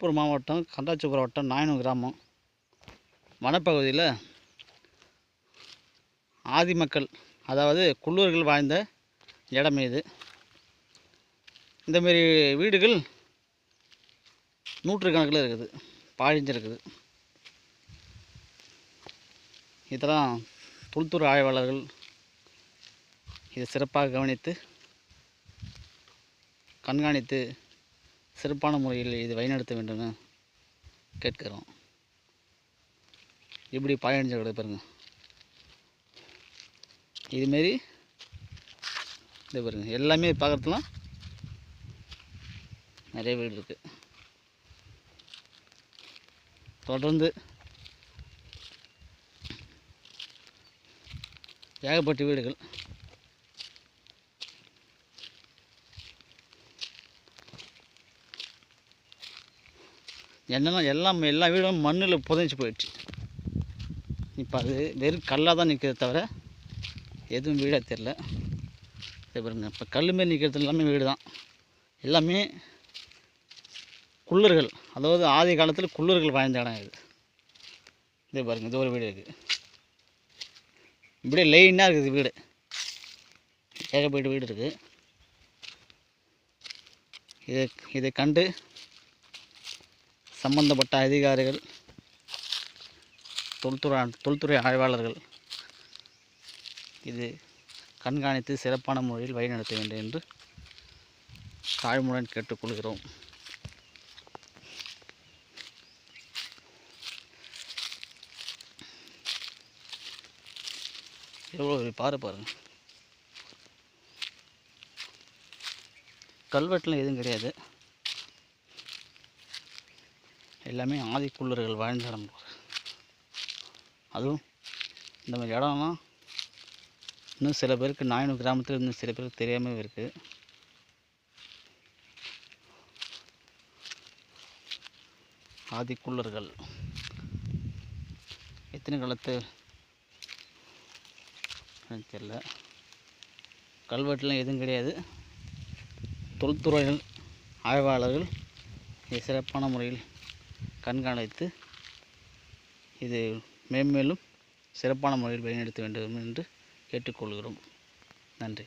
திருப்பூர் மாவட்டம் கண்டாச்சிபுரம் வட்டம் நாயனூர் கிராமம் வனப்பகுதியில் ஆதி மக்கள், அதாவது குள்ளூர்கள் வாழ்ந்த இடம் இது. இந்தமாரி வீடுகள் நூற்றுக்கணக்கில் இருக்குது, பாழிஞ்சிருக்குது. இதெல்லாம் தொல்துறை ஆய்வாளர்கள் இதை சிறப்பாக கவனித்து கண்காணித்து சிறப்பான முறையில் இது வழிநடத்த வேண்டும்னு கேட்கிறோம். இப்படி பாயணிஞ்ச கிடக்கு பாருங்க. இதுமாரி இது பாருங்க, எல்லாமே பார்க்குறதுலாம் நிறைய வீடு இருக்குது. தொடர்ந்து ஏகப்பட்ட வீடுகள். என்னென்னா எல்லா வீடும் மண்ணில் புதைஞ்சி போயிடுச்சு. இப்போ அது வெறும் கல்லாக தான் நிற்கிறத தவிர எதுவும் வீடாக தெரில. சரி பாருங்க, இப்போ கல் மாரி நிற்கிறது எல்லாமே வீடு தான். எல்லாமே குள்ளர்கள், அதாவது ஆதி காலத்தில் குள்ளர்கள் வாழ்ந்த இடம் இது. இதே பாருங்கள், இது ஒரு வீடு இருக்குது. இப்படியே லைனாக இருக்குது வீடு, ஏகப்பட்ட வீடு இருக்குது. இதை கண்டு சம்பந்தப்பட்ட அதிகாரிகள், தொல்துறை ஆய்வாளர்கள் இது கண்காணித்து சிறப்பான முறையில் வழிநடத்த வேண்டும் என்று தாழ்மையுடன் கேட்டுக்கொள்கிறோம். எவ்வளோ பாருங்க, கல்வெட்டுலாம் எதுவும் கிடையாது. எல்லாமே ஆதிக்குள்ளர்கள் வாழ்ந்த இடம். அதுவும் இந்த மாதிரி இடம்லாம் இன்னும் சில பேருக்கு நாயனூர் கிராமத்தில் இன்னும் சில பேருக்கு தெரியாமல் இருக்குது. ஆதிக்குள்ளர்கள் எத்தனை காலத்து தெரியல. கல்வெட்டுலாம் எதுவும் கிடையாது. தொல்துறை ஆய்வாளர்கள் இதை சிறப்பான முறையில் கண்காணித்து இது மேன்மேலும் சிறப்பான முறையில் வழிநடத்த வேண்டும் என்று கேட்டுக்கொள்கிறோம். நன்றி.